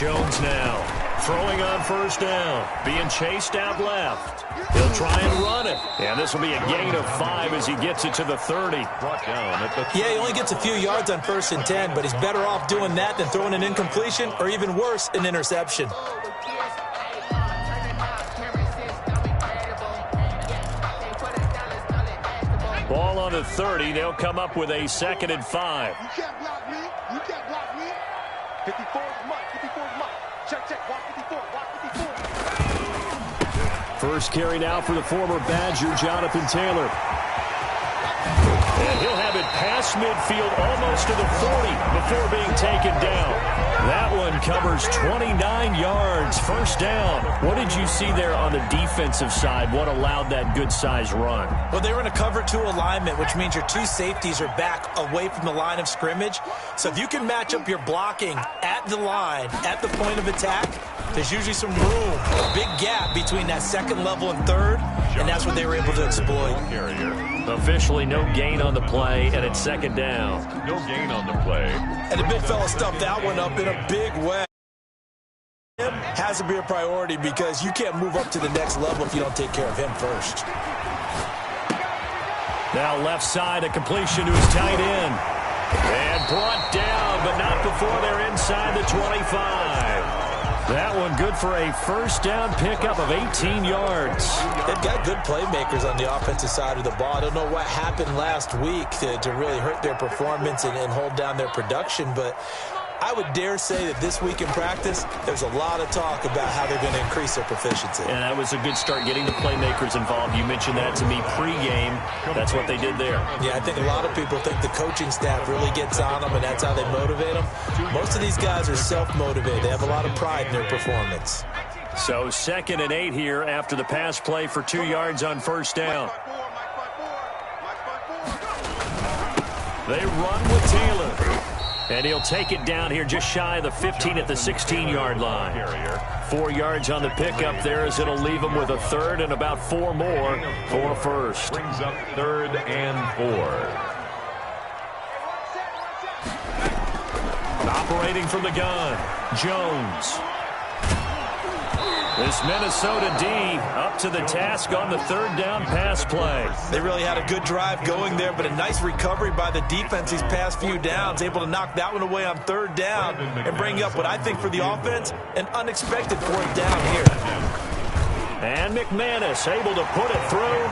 Jones now. Throwing on first down. Being chased out left. He'll try and run it. And this will be a gain of 5 as he gets it to the 30. Yeah, he only gets a few yards on 1st and 10, but he's better off doing that than throwing an incompletion or even worse, an interception. Ball on the 30. They'll come up with a 2nd and 5. You can't block me. You can't block me. 54 is mine. 54 is mine. Check, check. Walk 54. Walk 54. First carry now for the former Badger, Jonathan Taylor. And he'll have it past midfield almost to the 40 before being taken down. That one covers 29 yards. First down. What did you see there on the defensive side? What allowed that good-sized run? Well, they were in a cover 2 alignment, which means your 2 safeties are back away from the line of scrimmage. So if you can match up your blocking at the line, at the point of attack, there's usually some room, a big gap between that 2nd level and 3rd, and that's what they were able to exploit. Officially no gain on the play, and it's 2nd down. No gain on the play. And the big fella stuffed that one up in a big way. Has to be a priority because you can't move up to the next level if you don't take care of him first. Now left side, a completion to his tight end. And brought down, but not before they're inside the 25. That one good for a first down pickup of 18 yards. They've got good playmakers on the offensive side of the ball. I don't know what happened last week to really hurt their performance and hold down their production, but I would dare say that this week in practice, there's a lot of talk about how they're going to increase their proficiency. And that was a good start, getting the playmakers involved. You mentioned that to me pregame. That's what they did there. Yeah, I think a lot of people think the coaching staff really gets on them, and that's how they motivate them. Most of these guys are self-motivated. They have a lot of pride in their performance. So 2nd and 8 here after the pass play for 2 yards on first down. They run with Taylor. And he'll take it down here just shy of the 15 at the 16-yard line. 4 yards on the pickup there as it'll leave him with a 3rd and about 4 more for a first. Brings up 3rd and 4. Operating from the gun, Jones. This Minnesota D up to the task on the 3rd down pass play. They really had a good drive going there, but a nice recovery by the defense these past few downs, able to knock that one away on 3rd down and bring up what I think for the offense, an unexpected 4th down here. And McManus able to put it through.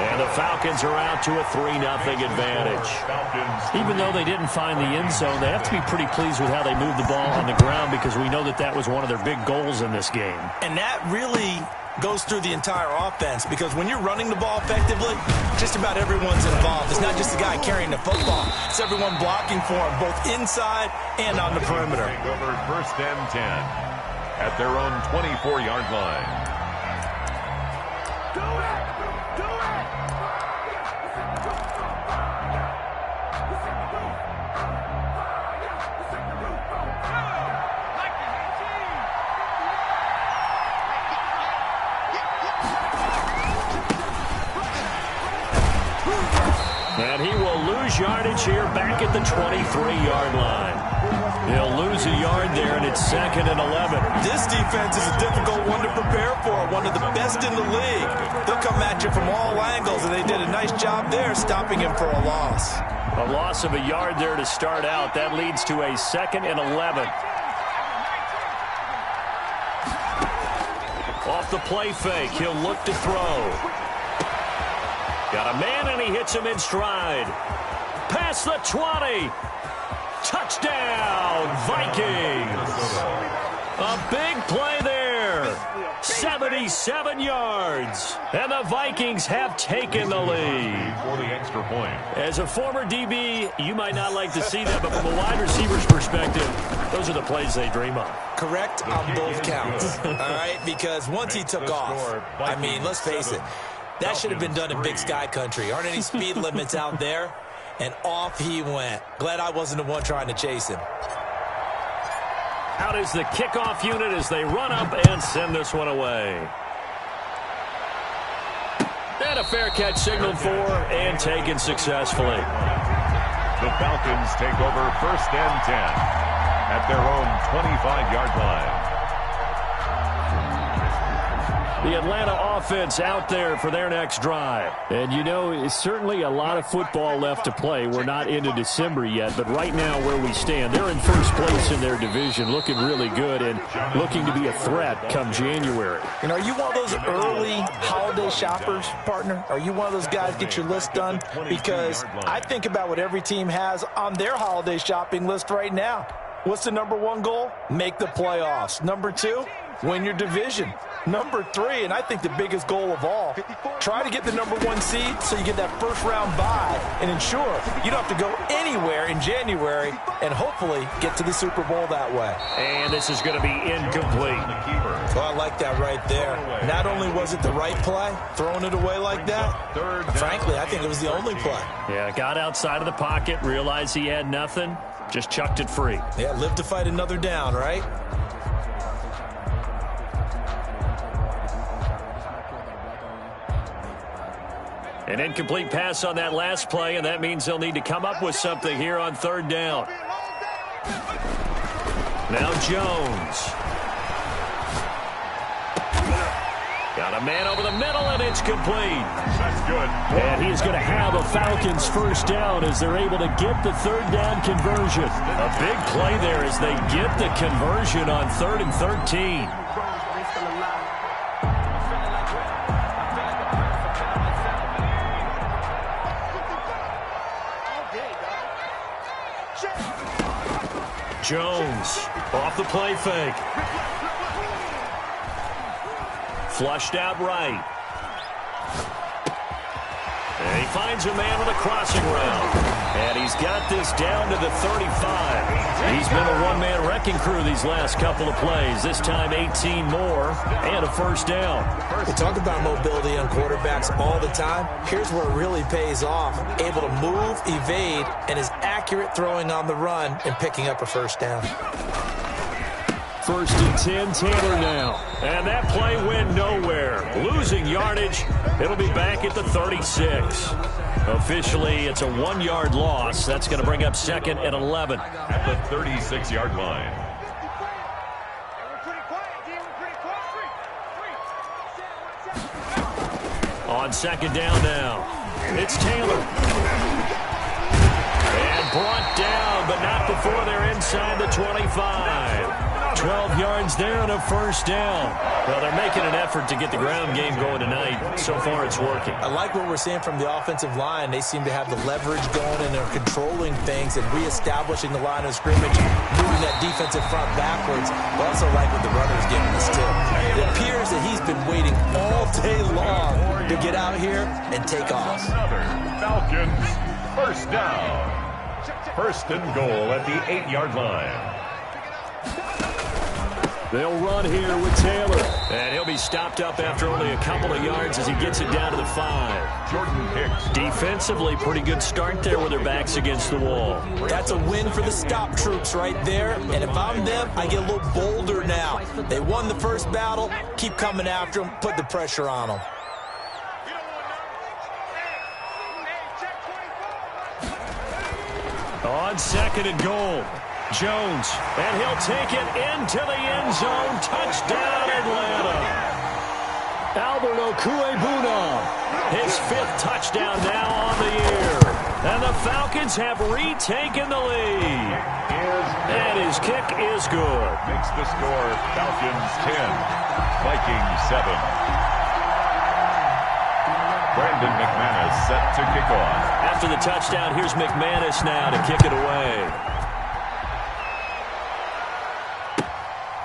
And the Falcons are out to a 3-0 advantage. Even though they didn't find the end zone, they have to be pretty pleased with how they moved the ball on the ground because we know that that was one of their big goals in this game. And that really goes through the entire offense because when you're running the ball effectively, just about everyone's involved. It's not just the guy carrying the football. It's everyone blocking for him, both inside and on the perimeter. Over 1st and 10 at their own 24-yard line. And he will lose yardage here back at the 23-yard line. He'll lose a yard there, and it's 2nd and 11. This defense is a difficult one to prepare for, one of the best in the league. They'll come at you from all angles, and they did a nice job there stopping him for a loss. A loss of a yard there to start out. That leads to a 2nd and 11. Off the play fake, he'll look to throw. Got a man, and he hits him in stride. Past the 20. Touchdown, Vikings. A big play there. 77 yards. And the Vikings have taken the lead. For the extra point. As a former DB, you might not like to see that, but from a wide receiver's perspective, those are the plays they dream of. Correct on both counts. All right, because once he took off, I mean, let's face it, that should have been done in Big Sky Country. Aren't any speed limits out there? And off he went. Glad I wasn't the one trying to chase him. Out is the kickoff unit as they run up and send this one away. And a fair catch signaled for and taken successfully. The Falcons take over 1st and 10. at their own 25-yard line. The Atlanta offense out there for their next drive. And, you know, it's certainly a lot of football left to play. We're not into December yet, but right now where we stand, they're in first place in their division, looking really good and looking to be a threat come January. And are you one of those early holiday shoppers, partner? Are you one of those guys get your list done? Because I think about what every team has on their holiday shopping list right now. What's the number one goal? Make the playoffs. Number two, win your division. Number three, and I think the biggest goal of all, try to get the number one seed so you get that first round bye and ensure you don't have to go anywhere in January and hopefully get to the Super Bowl that way. And this is going to be incomplete. Oh, I like that right there. Not only was it the right play, throwing it away like that, frankly, I think it was the only play. Yeah, got outside of the pocket, realized he had nothing, just chucked it free. Yeah, live to fight another down, right? An incomplete pass on that last play, and that means they'll need to come up with something here on third down. Now Jones. Got a man over the middle, and it's complete. That's good. And he's going to have a Falcons first down as they're able to get the third down conversion. A big play there as they get the conversion on 3rd and 13. Jones off the play fake. Flushed out right. And he finds a man on a crossing route. And he's got this down to the 35. He's been a one-man wrecking crew these last couple of plays. This time 18 more and a first down. We talk about mobility on quarterbacks all the time. Here's where it really pays off. Able to move, evade, and is accurate throwing on the run and picking up a first down. 1st and 10, Taylor now. And that play went nowhere. Losing yardage. It'll be back at the 36. Officially, it's a 1-yard loss. That's going to bring up 2nd and 11. At the 36-yard line. On 2nd down now. It's Taylor. And brought down, but not before they're inside the 25. 12 yards there and a first down. Well, they're making an effort to get the ground game going tonight. So far, it's working. I like what we're seeing from the offensive line. They seem to have the leverage going, and they're controlling things and reestablishing the line of scrimmage, moving that defensive front backwards. I also like what the runner's giving us, too. It appears that he's been waiting all day long to get out here and take off. Another Falcons first down. 1st and goal at the 8-yard line. They'll run here with Taylor. And he'll be stopped up after only a couple of yards as he gets it down to the 5. Jordan Hicks. Defensively, pretty good start there with their backs against the wall. That's a win for the stop troops right there. And if I'm them, I get a little bolder now. They won the first battle. Keep coming after them. Put the pressure on them. On 2nd and goal. Jones, and he'll take it into the end zone. Touchdown, Atlanta. Albert Okwuegbunam, his 5th touchdown now on the year. And the Falcons have retaken the lead. And his kick is good. Makes the score Falcons 10, Vikings 7. Brandon McManus set to kick off. After the touchdown, here's McManus now to kick it away.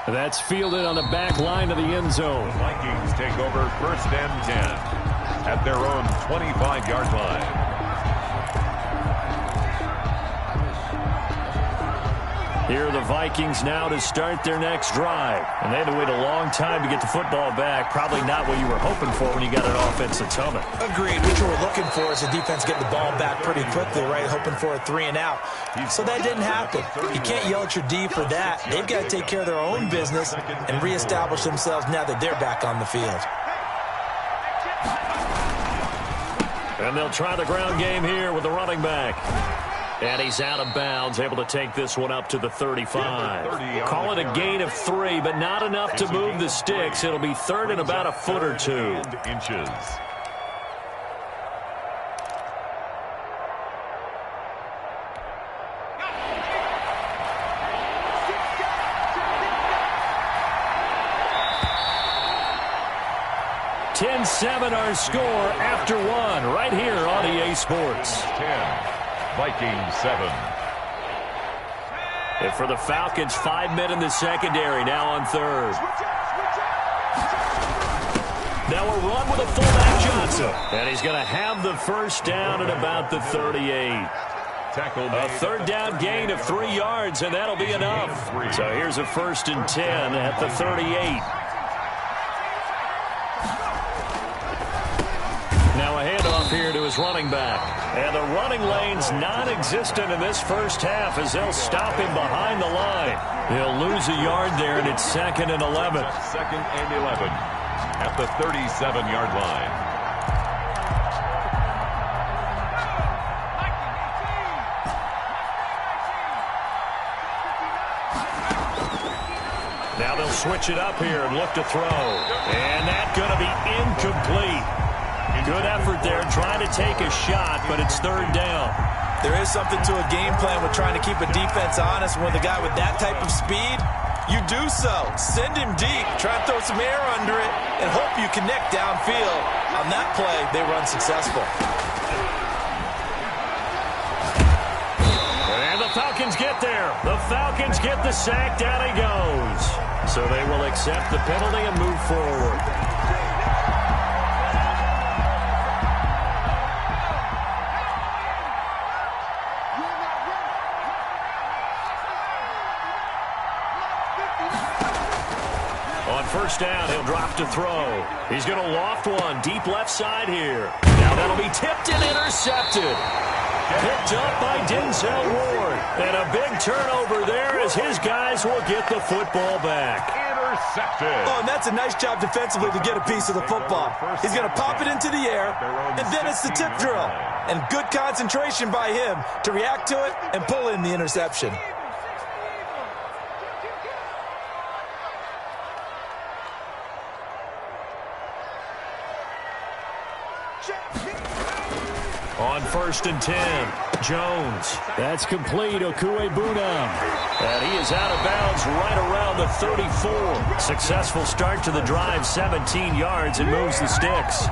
That's fielded on the back line of the end zone. Vikings take over 1st and 10 at their own 25-yard line. Here are the Vikings now to start their next drive. And they had to wait a long time to get the football back. Probably not what you were hoping for when you got an offense that's humming. Agreed. What you were looking for is the defense getting the ball back pretty quickly, right? Hoping for a 3 and out. So that didn't happen. You can't yell at your D for that. They've got to take care of their own business and reestablish themselves now that they're back on the field. And they'll try the ground game here with the running back. And he's out of bounds, able to take this one up to the 35. Call it a gain of 3, but not enough to move the sticks. It'll be third and about a foot or 2. Inches. Our score after 1 right here on EA Sports. 10, Vikings 7. And for the Falcons, 5 men in the secondary, now on third. Now a run with a fullback Johnson. And he's going to have the first down at about the 38. A third down gain of 3 yards, and that'll be enough. So here's a 1st and 10 at the 38. Now a handoff here to his running back. And the running lane's non-existent in this first half as they'll stop him behind the line. He'll lose a yard there, and it's 2nd and 11. 2nd and 11 at the 37-yard line. Now they'll switch it up here and look to throw. And that's going to be incomplete. Good effort there, trying to take a shot, but it's 3rd down. There is something to a game plan with trying to keep a defense honest. When the guy with that type of speed, you do so. Send him deep, try and throw some air under it, and hope you connect downfield. On that play, they run successful. And the Falcons get there. The Falcons get the sack. Down he goes. So they will accept the penalty and move forward. First down, he'll drop to throw. He's going to loft one deep left side here. Now that'll be tipped and intercepted. Picked up by Denzel Ward. And a big turnover there as his guys will get the football back. Intercepted. Oh, and that's a nice job defensively to get a piece of the football. He's going to pop it into the air, and then it's the tip drill. And good concentration by him to react to it and pull in the interception. On 1st and 10, Jones. That's complete, Okuebunam. And he is out of bounds right around the 34. Successful start to the drive, 17 yards, and moves the sticks.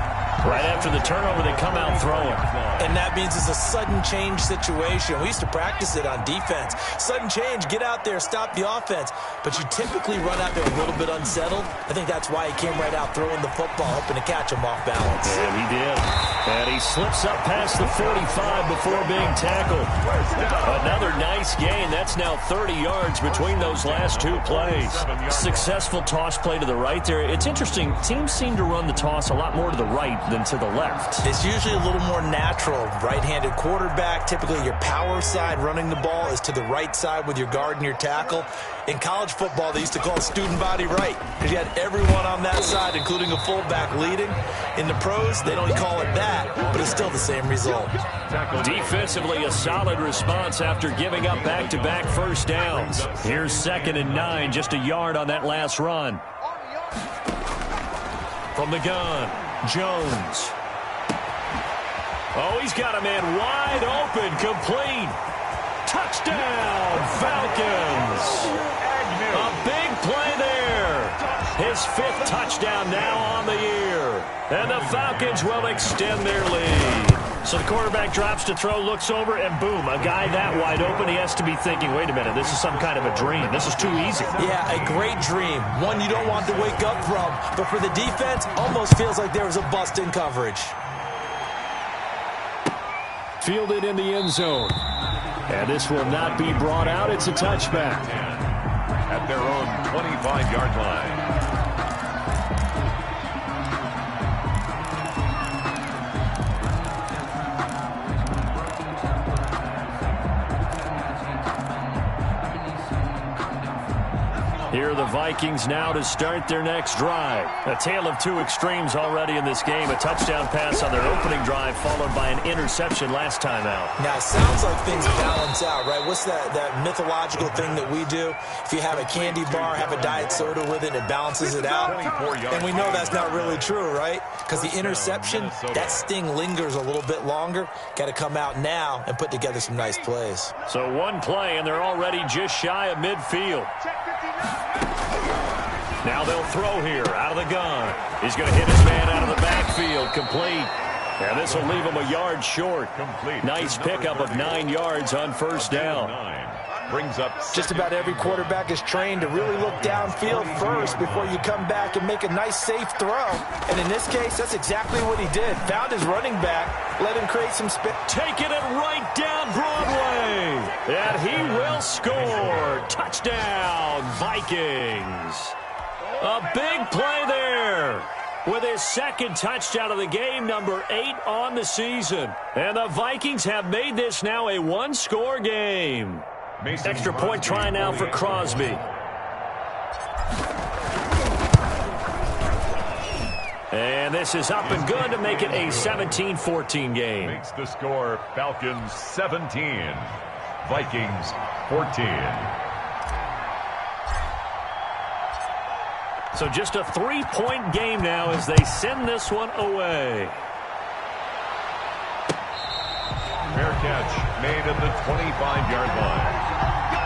Right after the turnover, they come out throwing. And that means it's a sudden change situation. We used to practice it on defense. Sudden change, get out there, stop the offense. But you typically run out there a little bit unsettled. I think that's why he came right out throwing the football, hoping to catch him off balance. And he did. And he slips up past the 45 before being tackled. Another nice gain. That's now 30 yards between those last 2 plays. Successful toss play to the right there. It's interesting. Teams seem to run the toss a lot more to the right than to the left. It's usually a little more natural. Right-handed quarterback, typically your power side running the ball is to the right side with your guard and your tackle. In college football, they used to call student body right because you had everyone on that side, including a fullback leading. In the pros, they don't call it that, but it's still the same result. Defensively, a solid response after giving up back-to-back first downs. Here's 2nd and 9, just a yard on that last run. From the gun, Jones. Oh, he's got a man wide open, complete. Touchdown, Falcons. A big play there. His 5th touchdown now on the year. And the Falcons will extend their lead. So the quarterback drops to throw, looks over, and boom, a guy that wide open, he has to be thinking, wait a minute, this is some kind of a dream. This is too easy. Yeah, a great dream. One you don't want to wake up from. But for the defense, almost feels like there was a bust in coverage. Fielded in the end zone. And this will not be brought out. It's a touchback. At their own 25-yard line. Here are the Vikings now to start their next drive. A tale of two extremes already in this game. A touchdown pass on their opening drive followed by an interception last time out. Now, it sounds like things balance out, right? What's that mythological thing that we do? If you have a candy bar, have a diet soda with it, it balances it out. And we know that's not really true, right? Because the interception, that sting lingers a little bit longer. Got to come out now and put together some nice plays. So one play, and they're already just shy of midfield. Now they'll throw here out of the gun. He's going to hit his man out of the backfield. Complete. And this will leave him a yard short. Nice pickup of 9 yards on first down. Brings up just about every quarterback is trained to really look downfield first before you come back and make a nice, safe throw. And in this case, that's exactly what he did. Found his running back, let him create some space. Taking it right down Broadway. And he will score. Touchdown, Vikings. A big play there. With his second touchdown of the game, number 8 on the season. And the Vikings have made this now a one-score game. Extra point try now for Crosby. And this is up and good to make it a 17-14 game. Makes the score Falcons 17, Vikings 14. So just a 3-point game now as they send this one away. Fair catch made at the 25-yard line.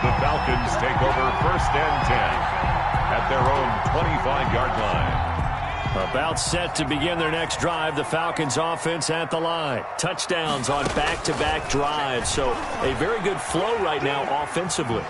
The Falcons take over first and 10 at their own 25-yard line. About set to begin their next drive. The Falcons offense at the line. Touchdowns on back-to-back drives. So a very good flow right now offensively.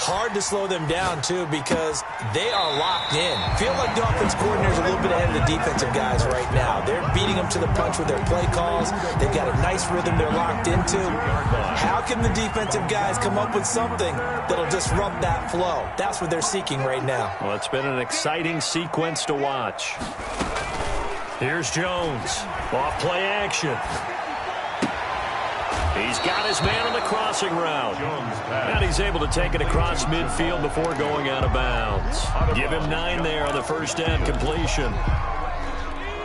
Hard to slow them down, too, because they are locked in. Feel like the offense coordinator is a little bit ahead of the defensive guys right now. They're beating them to the punch with their play calls. They've got a nice rhythm they're locked into. How can the defensive guys come up with something that'll disrupt that flow? That's what they're seeking right now. Well, it's been an exciting sequence to watch. Here's Jones. Off play action. He's got his man on the crossing route. And he's able to take it across midfield before going out of bounds. Give him 9 there on the first down completion.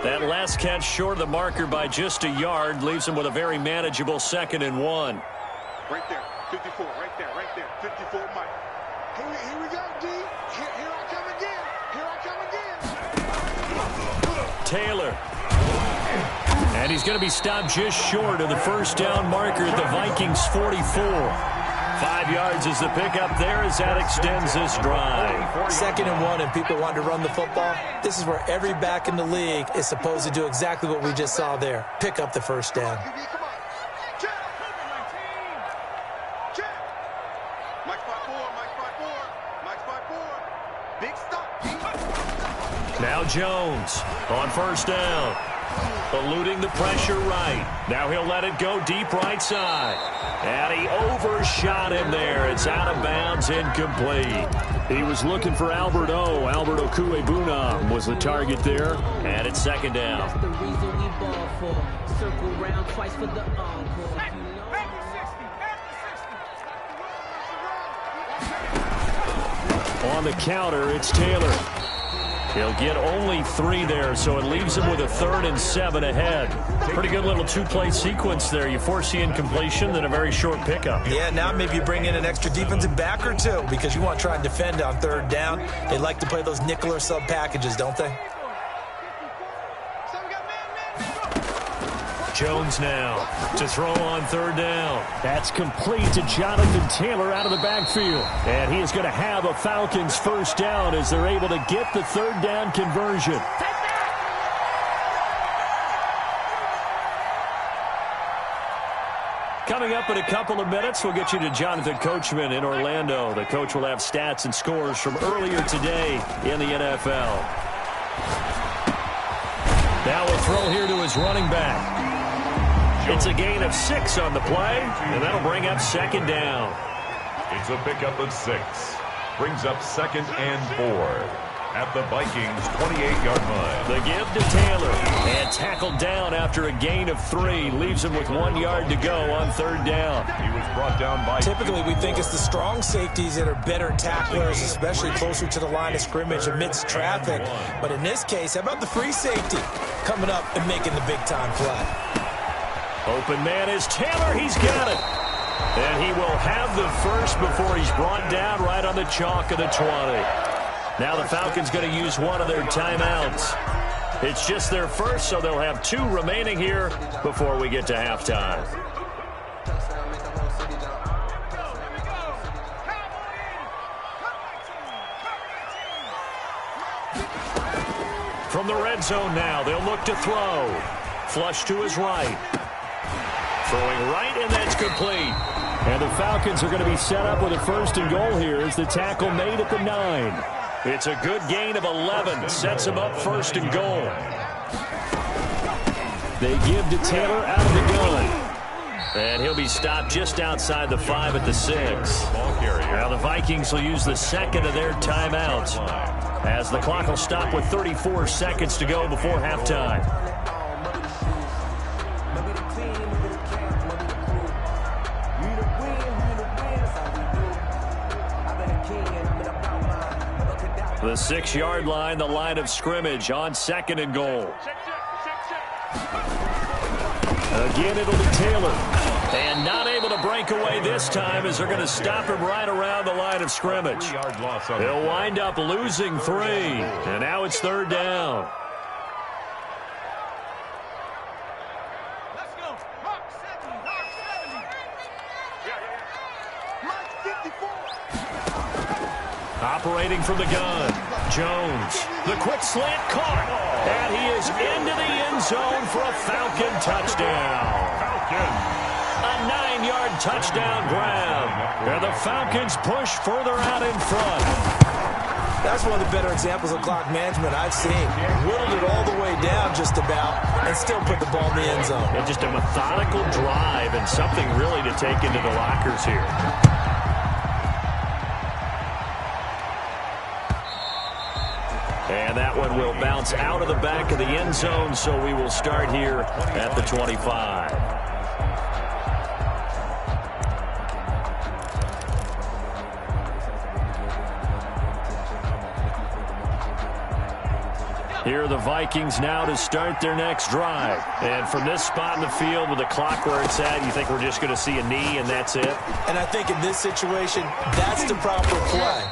That last catch short of the marker by just a yard leaves him with a very manageable 2nd and 1. Right there, 54, right there, 54, Mike. Here we go, D. Here I come again. Taylor. And he's going to be stopped just short of the first down marker at the Vikings 44. 5 yards is the pickup there as that extends this drive. 2nd and 1 and people want to run the football. This is where every back in the league is supposed to do exactly what we just saw there. Pick up the first down. Now Jones on first down. Eluding the pressure right. Now he'll let it go deep right side. And he overshot him there. It's out of bounds, incomplete. He was looking for Albert O. Albert Okuebuna was the target there. And it's 2nd down. That's the reason we ball for. Circle round twice for the encore. On the counter, it's Taylor. He'll get only 3 there, so it leaves him with a 3rd and 7 ahead. Pretty good little 2-play sequence there. You force the incompletion, then a very short pickup. Yeah, now maybe you bring in an extra defensive back or 2 because you want to try and defend on 3rd down. They like to play those nickel or sub packages, don't they? Jones now to throw on 3rd down. That's complete to Jonathan Taylor out of the backfield. And he is going to have a Falcons first down as they're able to get the 3rd down conversion. Coming up in a couple of minutes, we'll get you to Jonathan Coachman in Orlando. The coach will have stats and scores from earlier today in the NFL. Now a throw here to his running back. It's a gain of 6 on the play, and that'll bring up 2nd down. It's a pickup of 6. Brings up 2nd and 4 at the Vikings' 28-yard line. The give to Taylor. And tackled down after a gain of 3. Leaves him with 1 yard to go on 3rd down. He was brought down by... Typically, we think it's the strong safeties that are better tacklers, especially closer to the line of scrimmage amidst traffic. But in this case, how about the free safety coming up and making the big-time play? Open man is Taylor. He's got it. And he will have the first before he's brought down right on the chalk of the 20. Now the Falcons going to use one of their timeouts. It's just their first, so they'll have 2 remaining here before we get to halftime. From the red zone now, they'll look to throw. Flush to his right. Throwing right, and that's complete. And the Falcons are going to be set up with a 1st and goal here as the tackle made at the 9. It's a good gain of 11. Sets him up 1st and goal. They give to Taylor out of the gun. And he'll be stopped just outside the 5 at the 6. Now the Vikings will use the 2nd of their timeouts as the clock will stop with 34 seconds to go before halftime. The 6-yard line, the line of scrimmage on 2nd and goal. Again, it'll be Taylor. And not able to break away this time as they're going to stop him right around the line of scrimmage. He'll wind up losing 3. And now it's 3rd down. Operating from the gun, Jones. The quick slant caught. And he is into the end zone for a Falcon touchdown. A 9-yard touchdown grab. And the Falcons push further out in front. That's one of the better examples of clock management I've seen. Whittled it all the way down just about and still put the ball in the end zone. And just a methodical drive and something really to take into the lockers here. And that one will bounce out of the back of the end zone, so we will start here at the 25. Here are the Vikings now to start their next drive. And from this spot in the field with the clock where it's at, you think we're just going to see a knee and that's it? And I think in this situation, that's the proper play.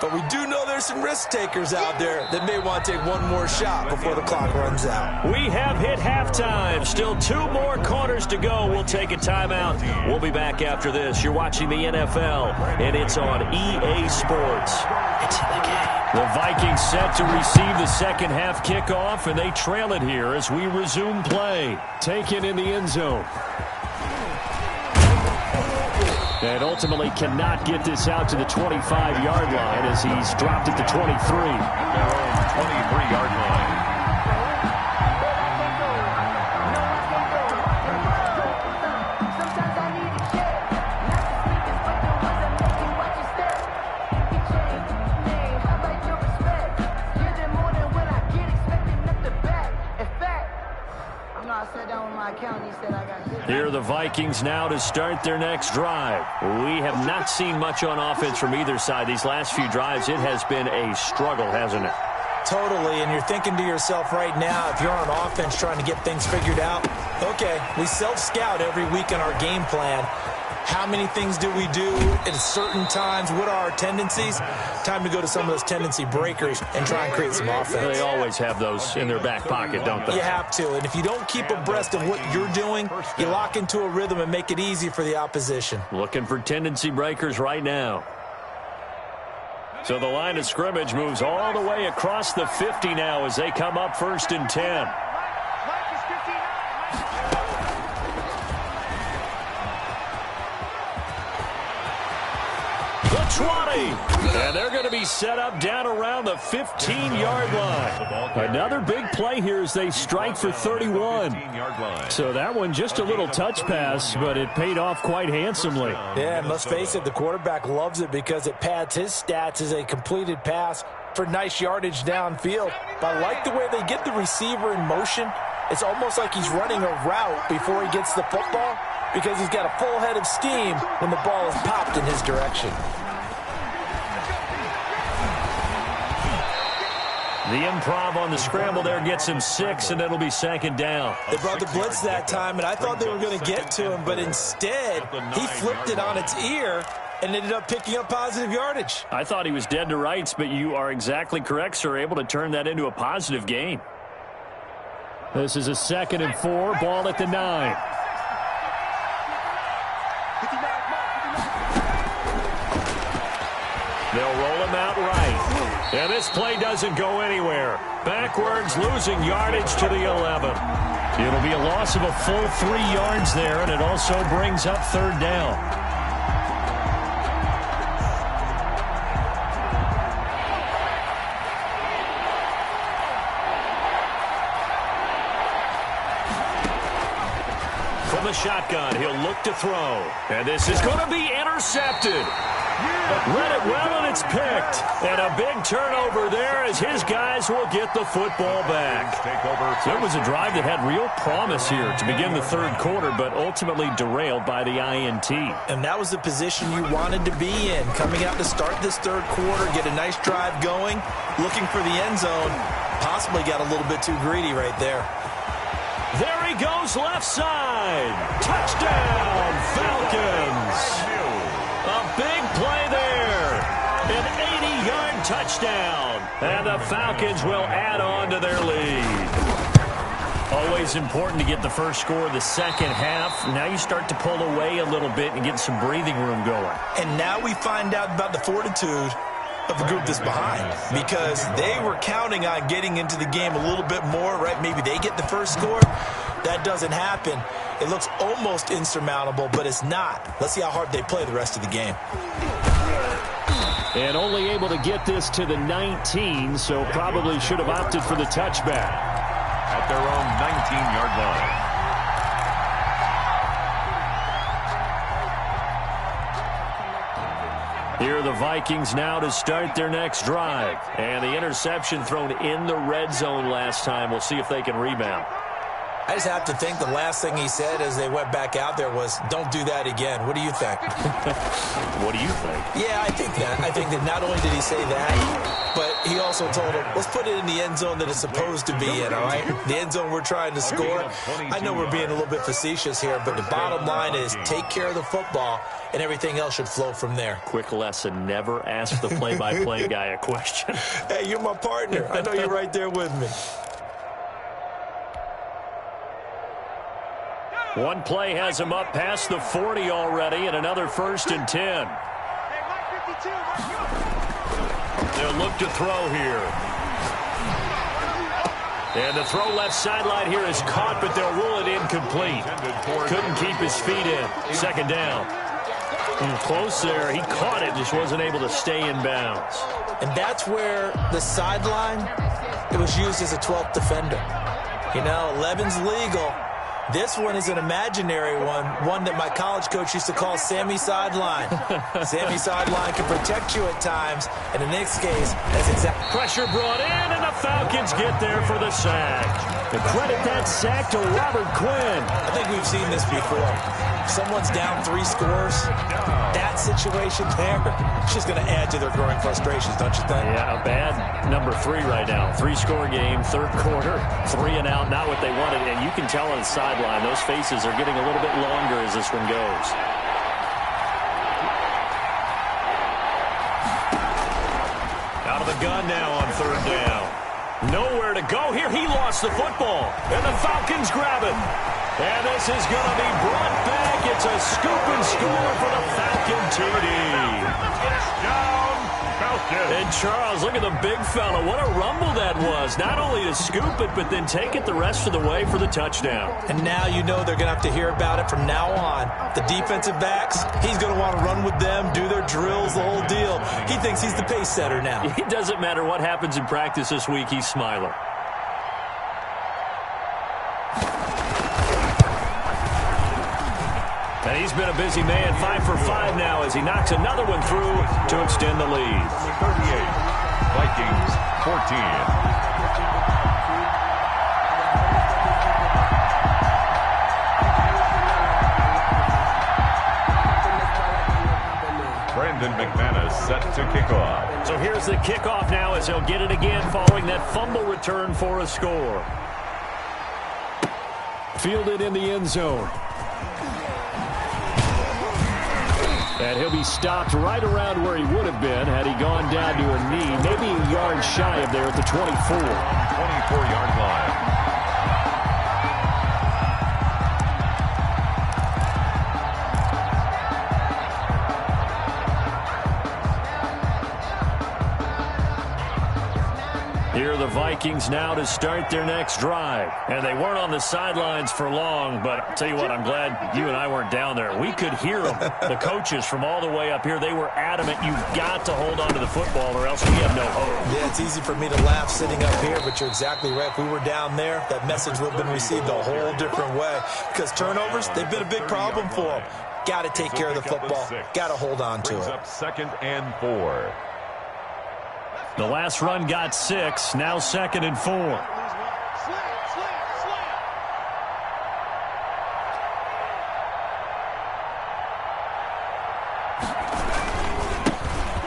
But we do know there's some risk takers out there that may want to take one more shot before the clock runs out. We have hit halftime. Still 2 more quarters to go. We'll take a timeout. We'll be back after this. You're watching the NFL, and it's on EA Sports. It's in the game. The Vikings set to receive the second half kickoff, and they trail it here as we resume play. Taken in the end zone. And ultimately cannot get this out to the 25-yard line as he's dropped at the 23. Their own 23-yard line. Here are the Vikings now to start their next drive. We have not seen much on offense from either side. These last few drives, it has been a struggle, hasn't it? Totally, and you're thinking to yourself right now, if you're on offense trying to get things figured out, okay, we self-scout every week in our game plan. How many things do we do at certain times? What are our tendencies? Time to go to some of those tendency breakers and try and create some offense. They always have those in their back pocket, don't they? You have to, and if you don't keep abreast of what you're doing, you lock into a rhythm and make it easy for the opposition. Looking for tendency breakers right now. So the line of scrimmage moves all the way across the 50 now as they come up 1st and 10. The 20. And they're going to be set up down around the 15-yard line. Another big play here as they strike for 31. So that one just a little touch pass, but it paid off quite handsomely. Yeah, and let's face it, the quarterback loves it because it pads his stats as a completed pass for nice yardage downfield. But I like the way they get the receiver in motion. It's almost like he's running a route before he gets the football because he's got a full head of steam when the ball is popped in his direction. The improv on the scramble there gets him 6, and it'll be 2nd down. They brought the blitz that time, and I thought they were going to get to him, but instead he flipped it on its ear and ended up picking up positive yardage. I thought he was dead to rights, but you are exactly correct, sir. Able to turn that into a positive gain. This is a 2nd and 4, ball at the 9. They'll roll him out right. And this play doesn't go anywhere. Backwards, losing yardage to the 11. It'll be a loss of a full 3 yards there, and it also brings up 3rd down. From the shotgun, he'll look to throw. And this is going to be intercepted. Read it well, and it's picked. And a big turnover there as his guys will get the football back. So it was a drive that had real promise here to begin the 3rd quarter, but ultimately derailed by the INT. And that was the position you wanted to be in. Coming out to start this 3rd quarter, get a nice drive going, looking for the end zone. Possibly got a little bit too greedy right there. There he goes, left side. Touchdown, Falcons. A big play there. An 80-yard touchdown. And the Falcons will add on to their lead. Always important to get the first score of the 2nd half. Now you start to pull away a little bit and get some breathing room going. And now we find out about the fortitude of the group that's behind, because they were counting on getting into the game a little bit more, right? Maybe they get the first score. That doesn't happen. It looks almost insurmountable, but it's not. Let's see how hard they play the rest of the game. And only able to get this to the 19, so probably should have opted for the touchback. At their own 19-yard line. Here are the Vikings now to start their next drive. And the interception thrown in the red zone last time. We'll see if they can rebound. I just have to think the last thing he said as they went back out there was, don't do that again. What do you think? What do you think? Yeah, I think that. I think that not only did he say that, but he also told him, let's put it in the end zone that it's supposed to be in, all right? The end zone we're trying to score. I know we're being a little bit facetious here, but the bottom line is take care of the football, and everything else should flow from there. Quick lesson, never ask the play-by-play guy a question. Hey, you're my partner. I know you're right there with me. One play has him up past the 40 already, and another 1st and 10. They'll look to throw here. And the throw left sideline here is caught, but they'll rule it incomplete. Couldn't keep his feet in. 2nd down. Close there. He caught it, just wasn't able to stay in bounds. And that's where the sideline, it was used as a 12th defender. You know, 11's legal. This one is an imaginary one that my college coach used to call Sammy Sideline. Sammy Sideline can protect you at times, and in this case, that's exactly. Pressure brought in, and the Falcons get there for the sack. And credit that sack to Robert Quinn. I think we've seen this before. Someone's down 3 scores. That situation there, it's just going to add to their growing frustrations, don't you think? Yeah, a bad number 3 right now. 3-score game, 3rd quarter, 3 and out, not what they wanted. And you can tell on the sideline, those faces are getting a little bit longer as this one goes. Out of the gun now on 3rd down. Nowhere to go here. He lost the football. And the Falcons grab it. And this is going to be brought back. It's a scoop and score for the Falcon TD. Down, Falcons. And Charles, look at the big fella. What a rumble that was. Not only to scoop it, but then take it the rest of the way for the touchdown. And now you know they're going to have to hear about it from now on. The defensive backs, he's going to want to run with them, do their drills, the whole deal. He thinks he's the pace setter now. It doesn't matter what happens in practice this week. He's smiling. And he's been a busy man, 5 for 5 now as he knocks another one through to extend the lead. 38. Vikings 14. McManus set to kick off. So here's the kickoff now as he'll get it again following that fumble return for a score. Fielded in the end zone. And he'll be stopped right around where he would have been had he gone down to a knee, maybe a yard shy of there at the 24. 24-yard line. Here are the Vikings now to start their next drive. And they weren't on the sidelines for long, but I'll tell you what, I'm glad you and I weren't down there. We could hear them, the coaches from all the way up here. They were adamant, you've got to hold on to the football or else we have no hope. Yeah, it's easy for me to laugh sitting up here, but you're exactly right. If we were down there, that message would have been received a whole different way. Because turnovers, they've been a big problem for them. Got to take care of the football. Got to hold on to it. Up 2nd and 4. The last run got 6, now 2nd and 4.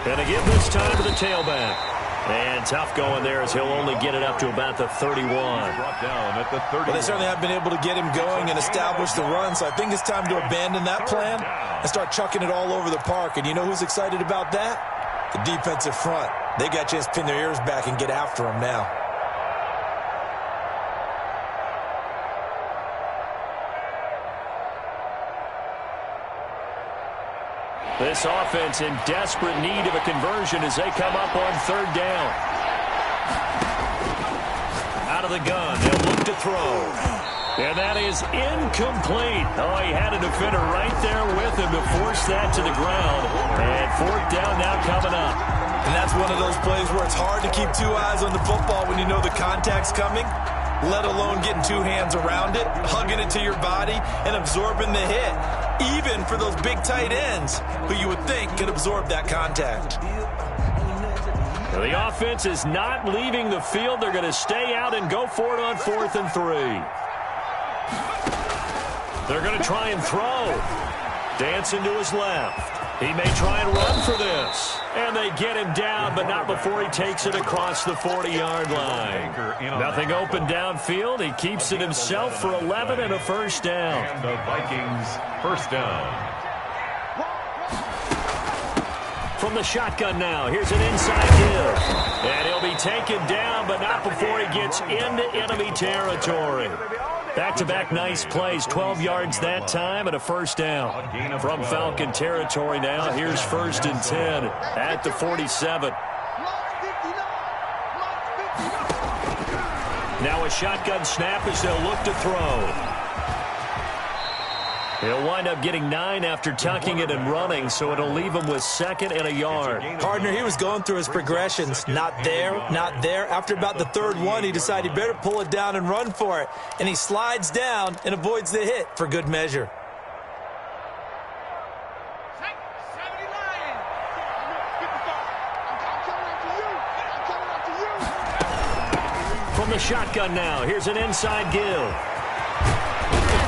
And again this time to the tailback. And tough going there as he'll only get it up to about the 31. Brought down at the 30. Well, they certainly have been able to get him going and establish the run, so I think it's time to abandon that plan and start chucking it all over the park. And you know who's excited about that? The defensive front. They got a chance to pin their ears back and get after him now. This offense in desperate need of a conversion as they come up on 3rd down. Out of the gun, they'll look to throw. And that is incomplete. Oh, he had a defender right there with him to force that to the ground. And 4th down now coming up. And that's one of those plays where it's hard to keep 2 eyes on the football when you know the contact's coming, let alone getting 2 hands around it, hugging it to your body, and absorbing the hit. Even for those big tight ends who you would think could absorb that contact. Well, the offense is not leaving the field. They're going to stay out and go for it on 4th and 3. They're going to try and throw. Dancing to his left. He may try and run for this. And they get him down, but not before he takes it across the 40-yard line. Nothing open downfield. He keeps it himself for 11 and a 1st down. And the Vikings 1st down. From the shotgun now, here's an inside give. And he'll be taken down, but not before he gets into enemy territory. Back-to-back nice plays, 12 yards that time and a 1st down. From Falcon territory now, here's 1st and 10 at the 47. Now a shotgun snap as they'll look to throw. He'll wind up getting 9 after tucking it and running, so it'll leave him with 2nd and a yard. Partner, he was going through his progressions. Not there, not there. After about the 3rd one, he decided he better pull it down and run for it. And he slides down and avoids the hit for good measure. From the shotgun now, here's an inside give.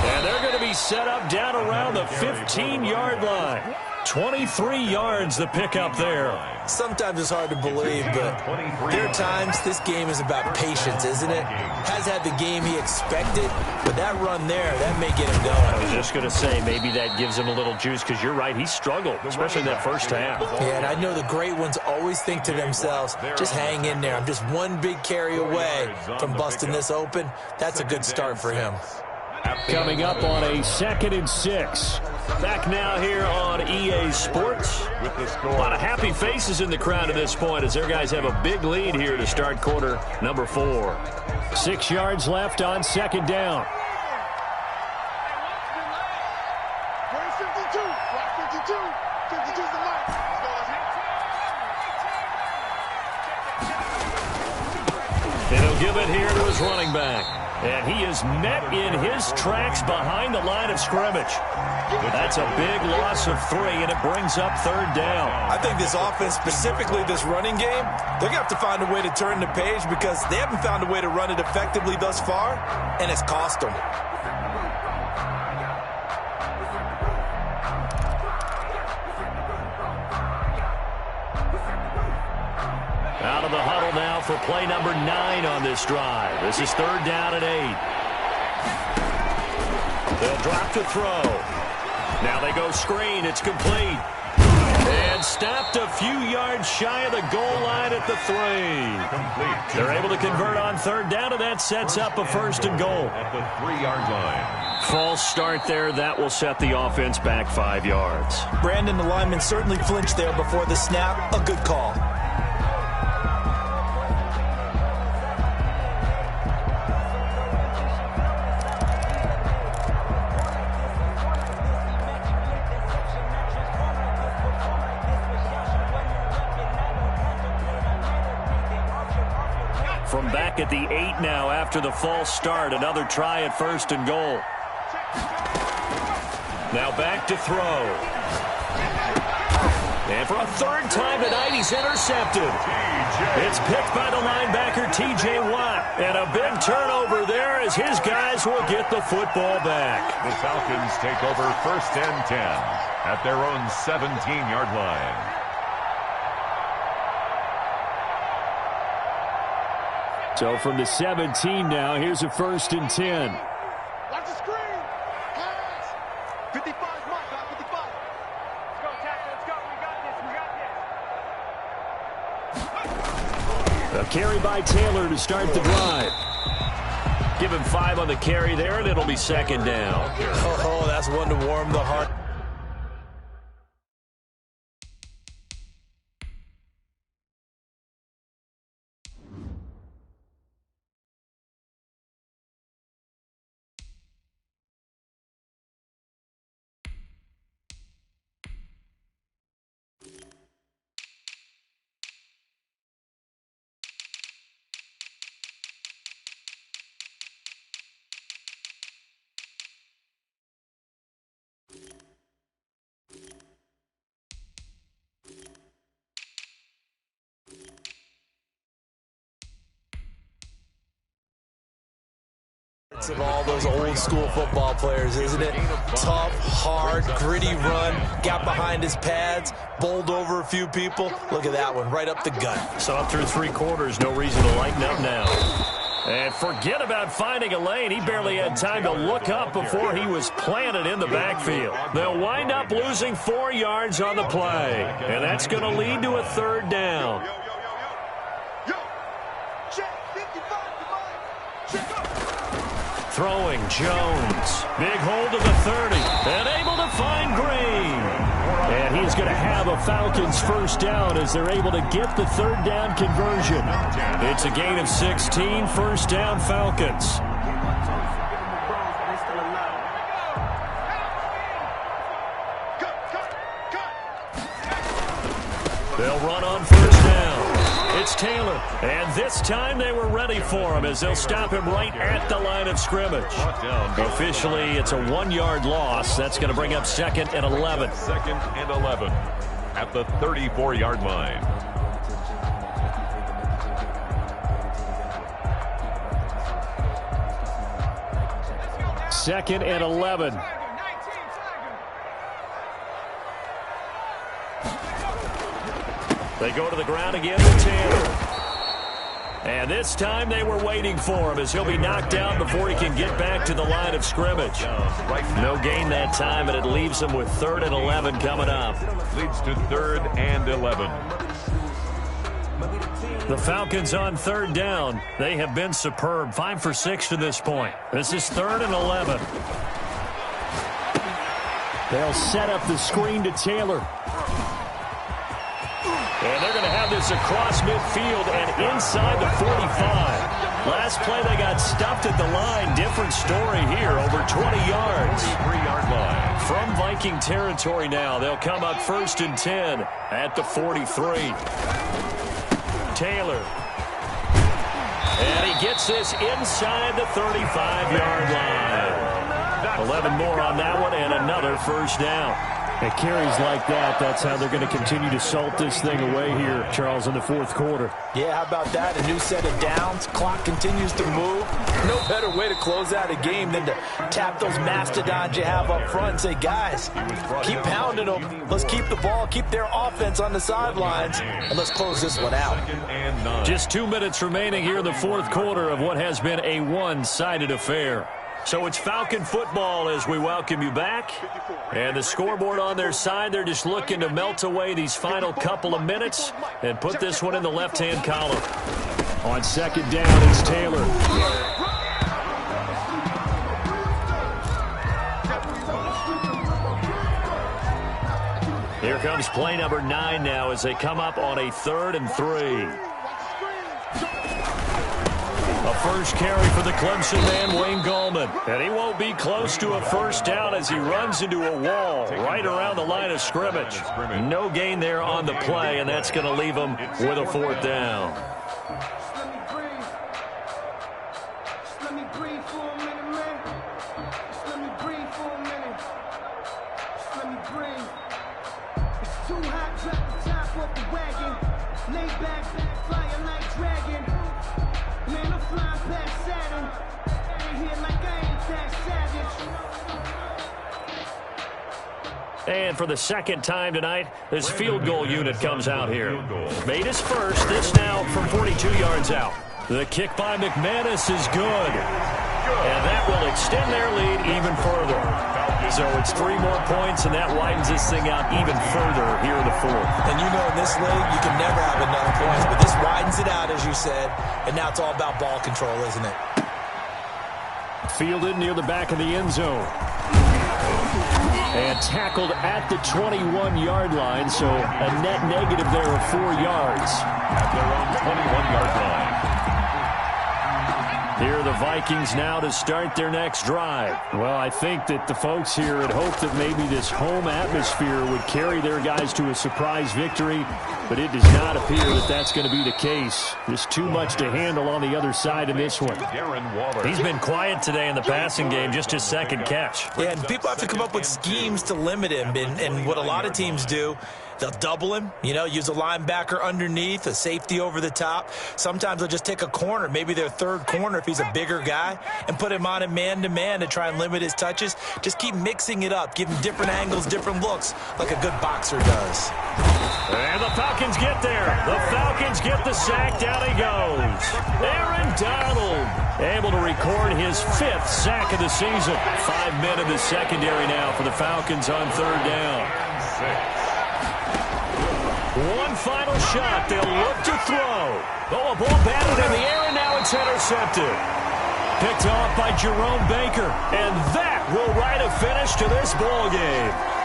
And they're going to be set up down around the 15-yard line. 23 yards the pickup there. Sometimes it's hard to believe, but there are times this game is about patience, isn't it? Has had the game he expected, but that run there, that may get him going. I was just going to say, maybe that gives him a little juice because you're right, he struggled, especially in that 1st half. Yeah, and I know the great ones always think to themselves, just hang in there. I'm just one big carry away from busting this open. That's a good start for him. Coming up on a 2nd and 6. Back now here on EA Sports. A lot of happy faces in the crowd at this point as their guys have a big lead here to start quarter number 4. 6 yards left on 2nd down. And he'll give it here to his running back. And he is met in his tracks behind the line of scrimmage. That's a big loss of 3, and it brings up 3rd down. I think this offense, specifically this running game, they're going to have to find a way to turn the page because they haven't found a way to run it effectively thus far, and it's cost them. Out of the huddle now for play number 9 on this drive. This is 3rd down and 8. They'll drop to throw. Now they go screen. It's complete. And stopped a few yards shy of the goal line at the 3. Complete. They're able to convert on 3rd down, and that sets up a 1st and goal. At the 3-yard line. False start there. That will set the offense back 5 yards. Brandon, the lineman certainly flinched there before the snap. A good call. From back at the 8 now after the false start. Another try at 1st and goal. Now back to throw. And for a 3rd time tonight, he's intercepted. It's picked by the linebacker, T.J. Watt. And a big turnover there as his guys will get the football back. The Falcons take over 1st and 10 at their own 17-yard line. So from the 17 now, here's a 1st and 10. Watch the screen. Pass. 55 mark, 55. Let's go, tackle. Let's go. We got this. A carry by Taylor to start the drive. Give him 5 on the carry there, and it'll be 2nd down. Oh, that's one to warm the heart. Of all those old school football players, isn't it? Tough, hard, gritty run, got behind his pads, bowled over a few people. Look at that one, right up the gut. So up through 3 quarters, no reason to lighten up now. And forget about finding a lane. He barely had time to look up before he was planted in the backfield. They'll wind up losing 4 yards on the play. And that's going to lead to a 3rd down. Throwing Jones. Big hold of the 30. And able to find Green. And he's going to have a Falcons 1st down as they're able to get the 3rd down conversion. It's a gain of 16. 1st down Falcons. They'll run on 1st down. It's Taylor, and this time they were ready for him as they'll stop him right at the line of scrimmage. Officially, it's a 1-yard loss. That's going to bring up 2nd and 11. 2nd and 11 at the 34-yard line. Second and 11. They go to the ground again to Taylor. And this time they were waiting for him as he'll be knocked down before he can get back to the line of scrimmage. No gain that time, and it leaves him with 3rd and 11 coming up. Leads to 3rd and 11. The Falcons on 3rd down. They have been superb. 5 for 6 to this point. This is 3rd and 11. They'll set up the screen to Taylor. And they're going to have this across midfield and inside the 45. Last play they got stuffed at the line. Different story here, over 20 yards. 3-yard line. From Viking territory now, they'll come up 1st and 10 at the 43. Taylor. And he gets this inside the 35-yard line. 11 more on that one and another first down. At carries like that, that's how they're going to continue to salt this thing away here, Charles, in the fourth quarter. Yeah, how about that? A new set of downs. Clock continues to move. No better way to close out a game than to tap those mastodons you have up front and say, guys, keep pounding them. Let's keep the ball, keep their offense on the sidelines, and let's close this one out. Just 2 minutes remaining here in the fourth quarter of what has been a one-sided affair. So it's Falcon football as we welcome you back. And the scoreboard on their side, they're just looking to melt away these final couple of minutes and put this one in the left-hand column. On second down, it's Taylor. Here comes play number 9 now as they come up on a 3rd and 3. A first carry for the Clemson man, Wayne Gallman. And he won't be close to a first down as he runs into a wall right around the line of scrimmage. No gain there on the play, and that's going to leave him with a 4th down. And for the second time tonight, this field goal unit comes out here. Made his first, this now from 42 yards out. The kick by McManus is good. And that will extend their lead even further. So it's 3 more points, and that widens this thing out even further here in the fourth. And you know in this league, you can never have enough points, but this widens it out, as you said, and now it's all about ball control, isn't it? Fielded near the back of the end zone. And tackled at the 21-yard line, so a net negative there of 4 yards. At their own 21-yard line. Here are the Vikings now to start their next drive. Well, I think that the folks here had hoped that maybe this home atmosphere would carry their guys to a surprise victory, but it does not appear that that's going to be the case. Just too much to handle on the other side of this one. He's been quiet today in the passing game, just his 2nd catch. Yeah, and people have to come up with schemes to limit him, and what a lot of teams do, they'll double him, use a linebacker underneath, a safety over the top. Sometimes they'll just take a corner, maybe their 3rd corner if he's a bigger guy, and put him on a man-to-man to try and limit his touches. Just keep mixing it up, give him different angles, different looks, like a good boxer does. And the Falcons get there. The Falcons get the sack. Down he goes. Aaron Donald able to record his 5th sack of the season. 5 men in the secondary now for the Falcons on 3rd down. 1 final shot. They'll look to throw. Oh, a ball batted in the air, and now it's intercepted. Picked off by Jerome Baker. And that will write a finish to this ball game.